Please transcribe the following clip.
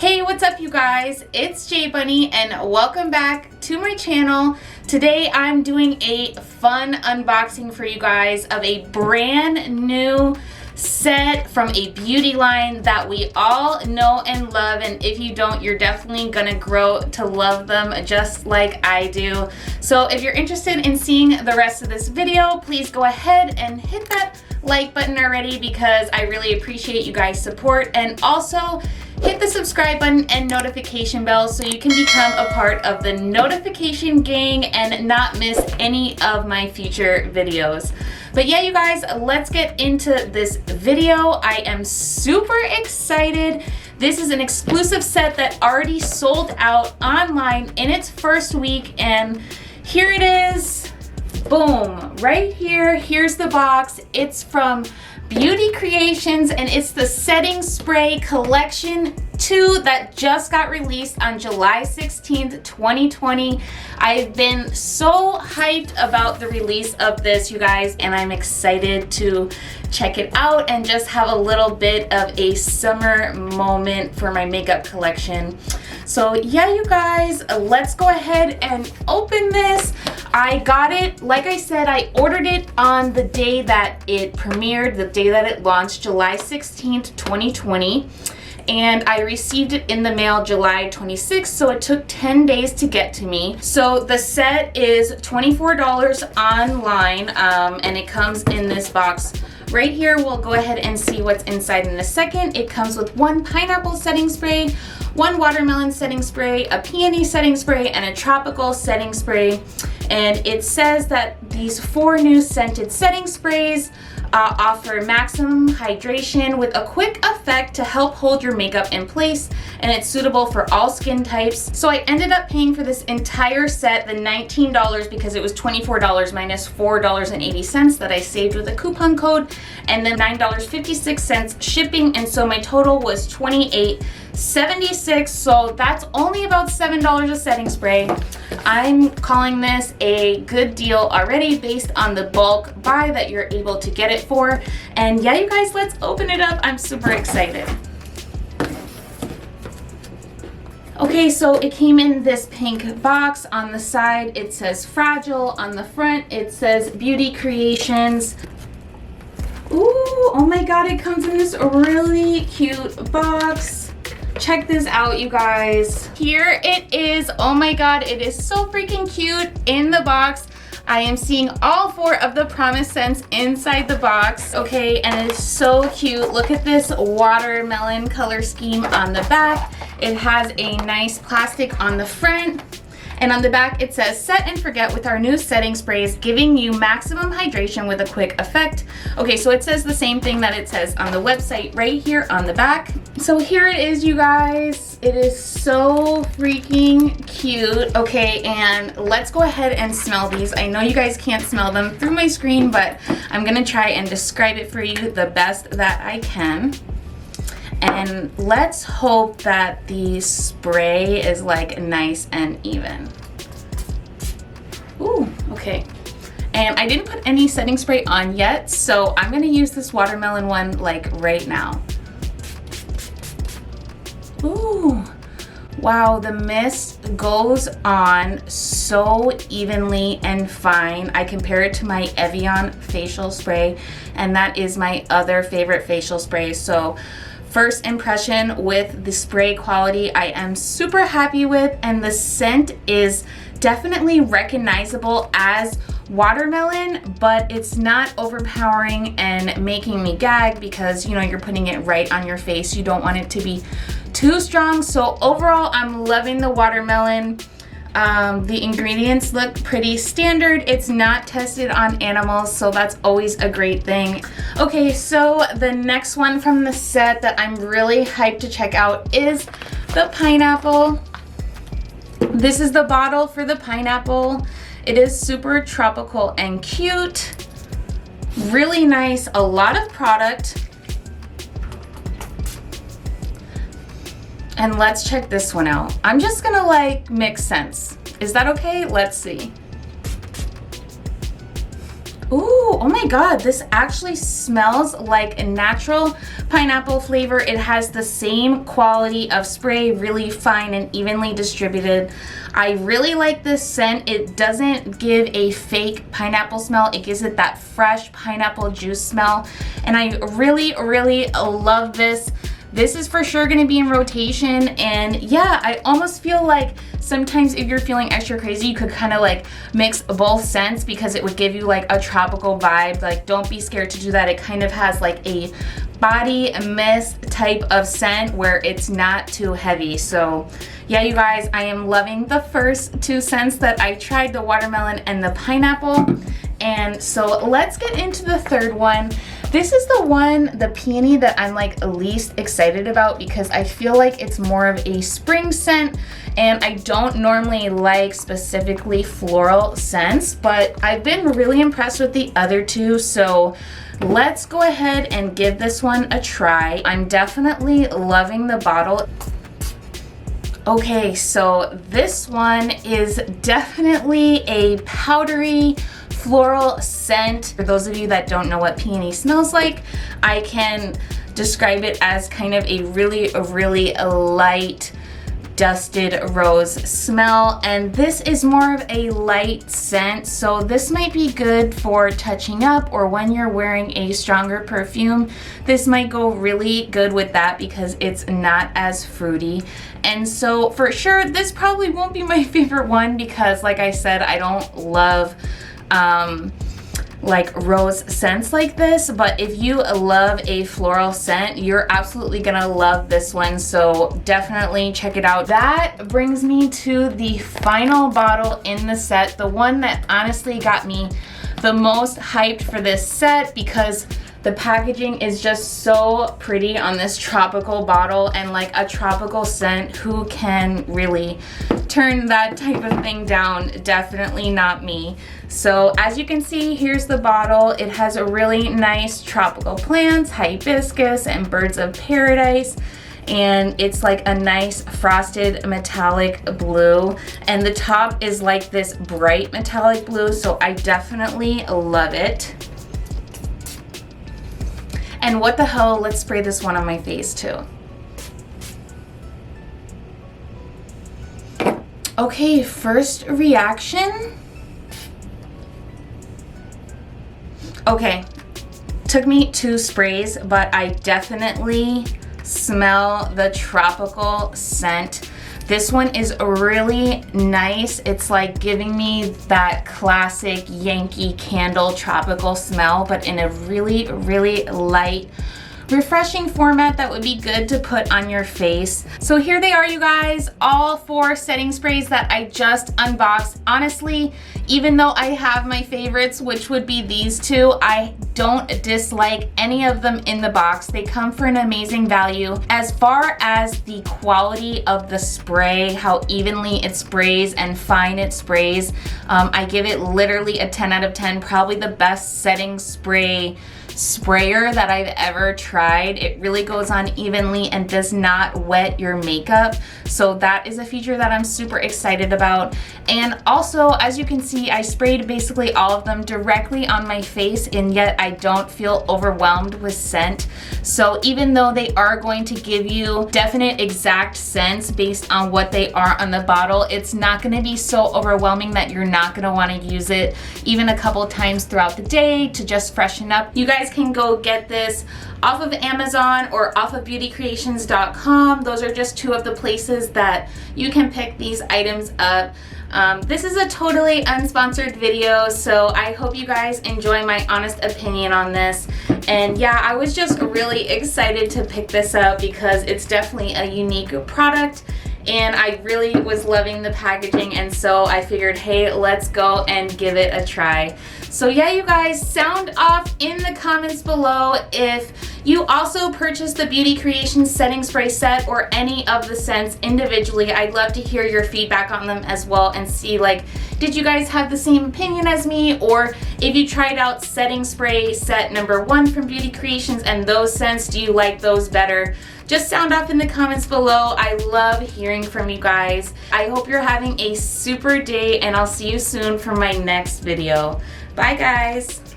Hey, what's up you guys? It's J Bunny and welcome back to my channel. Today I'm doing a fun unboxing for you guys of a brand new set from a beauty line that we all know and love, and if you don't, you're definitely gonna grow to love them just like I do. So if you're interested in seeing the rest of this video, please go ahead and hit that like button already because I really appreciate you guys' support, and also hit the subscribe button and notification bell so you can become a part of the notification gang and not miss any of my future videos. But yeah, you guys, let's get into this video. I am super excited. This is an exclusive set that already sold out online in its first week, and here it is. Boom, right here. Here's the box. It's from Beauty Creations and it's the Setting Spray Collection 2 that just got released on July 16th, 2020. I've been so hyped about the release of this, you guys, and I'm excited to check it out and just have a little bit of a summer moment for my makeup collection. So yeah, you guys, let's go ahead and open this. I got it, like I said, I ordered it on the day that it premiered, the day that it launched, July 16th, 2020. And I received it in the mail July 26th, so it took 10 days to get to me. So the set is $24 online, and it comes in this box right here. We'll go ahead and see what's inside in a second. It comes with one pineapple setting spray, one watermelon setting spray, a peony setting spray, and a tropical setting spray. And it says that these 4 new scented setting sprays offer maximum hydration with a quick effect to help hold your makeup in place, and it's suitable for all skin types. So I ended up paying for this entire set the $19 because it was $24 minus $4.80 that I saved with a coupon code, and then $9.56 shipping, and so my total was $28.76. So that's only about $7 a setting spray. I'm calling this a good deal already based on the bulk buy that you're able to get it for. And yeah, you guys, let's open it up. I'm super excited. Okay, so it came in this pink box. On the side it says Fragile, on the front it says Beauty Creations. Ooh, oh my god, it comes in this really cute box. Check this out, you guys. Here it is. Oh my god, it is so freaking cute in the box. I am seeing all 4 of the Promise scents inside the box. Okay, and it's so cute. Look at this watermelon color scheme on the back. It has a nice plastic on the front. And on the back it says, set and forget with our new setting sprays, giving you maximum hydration with a quick effect. Okay, so it says the same thing that it says on the website right here on the back. So here it is, you guys. It is so freaking cute. Okay, and let's go ahead and smell these. I know you guys can't smell them through my screen, but I'm gonna try and describe it for you the best that I can. And let's hope that the spray is like nice and even. Ooh, okay. And I didn't put any setting spray on yet, so I'm gonna use this watermelon one like right now. Ooh, wow, the mist goes on so evenly and fine. I compare it to my Evian facial spray, and that is my other favorite facial spray. So first impression with the spray quality, I am super happy with, and the scent is definitely recognizable as watermelon, but it's not overpowering and making me gag because, you know, you're putting it right on your face. You don't want it to be too strong. So overall, I'm loving the watermelon. The ingredients look pretty standard. It's not tested on animals, so that's always a great thing. Okay, so the next one from the set that I'm really hyped to check out is the pineapple. This is the bottle for the pineapple. It is super tropical and cute. Really nice, a lot of product. And let's check this one out. I'm just gonna like mix scents. Is that okay? Let's see. Ooh, oh my God, this actually smells like a natural pineapple flavor. It has the same quality of spray, really fine and evenly distributed. I really like this scent. It doesn't give a fake pineapple smell. It gives it that fresh pineapple juice smell. And I really, really love this. This is for sure gonna be in rotation, and yeah, I almost feel like sometimes if you're feeling extra crazy, you could kind of like mix both scents because it would give you like a tropical vibe. Like, don't be scared to do that. It kind of has like a body mist type of scent where it's not too heavy. So yeah, you guys, I am loving the first two scents that I tried, the watermelon and the pineapple. And so let's get into the third one. This is the one, the Peony, that I'm like least excited about because I feel like it's more of a spring scent, and I don't normally like specifically floral scents, but I've been really impressed with the other two. So let's go ahead and give this one a try. I'm definitely loving the bottle. Okay, so this one is definitely a powdery floral scent. For those of you that don't know what Peony smells like, I can describe it as kind of a really light dusted rose smell, and this is more of a light scent, so this might be good for touching up or when you're wearing a stronger perfume. This might go really good with that because it's not as fruity. And so for sure this probably won't be my favorite one because, like I said, I don't love like rose scents like this, but if you love a floral scent, you're absolutely gonna love this one, so definitely check it out. That brings me to the final bottle in the set, the one that honestly got me the most hyped for this set because the packaging is just so pretty on this tropical bottle, and like a tropical scent, who can really turn that type of thing down? Definitely not me. So as you can see, here's the bottle. It has a really nice tropical plants, hibiscus, and birds of paradise. And it's like a nice frosted metallic blue, and the top is like this bright metallic blue, so I definitely love it. And what the hell, let's spray this one on my face too. Okay, first reaction. Okay, took me 2 sprays, but I definitely smell the tropical scent. This one is really nice. It's like giving me that classic Yankee Candle tropical smell, but in a really light, refreshing format that would be good to put on your face. So here they are, you guys, all 4 setting sprays that I just unboxed. Honestly, even though I have my favorites, which would be these 2, I don't dislike any of them in the box. They come for an amazing value. As far as the quality of the spray, how evenly it sprays and fine it sprays, I give it literally a 10 out of 10, probably the best setting sprayer that I've ever tried. It really goes on evenly and does not wet your makeup, so that is a feature that I'm super excited about. And also, as you can see, I sprayed basically all of them directly on my face, and yet I don't feel overwhelmed with scent. So even though they are going to give you definite exact scents based on what they are on the bottle, it's not going to be so overwhelming that you're not going to want to use it even a couple times throughout the day to just freshen up. You guys can go get this off of Amazon or off of beautycreations.com. Those are just 2 of the places that you can pick these items up. This is a totally unsponsored video, so I hope you guys enjoy my honest opinion on this. And yeah, I was just really excited to pick this up because it's definitely a unique product, and I really was loving the packaging, and so I figured, hey, let's go and give it a try. So yeah, you guys, sound off in the comments below if you also purchased the Beauty Creations setting spray set or any of the scents individually. I'd love to hear your feedback on them as well and see, like, did you guys have the same opinion as me, or if you tried out setting spray set number 1 from Beauty Creations and those scents, do you like those better? Just sound off in the comments below. I love hearing from you guys. I hope you're having a super day, and I'll see you soon for my next video. Bye guys.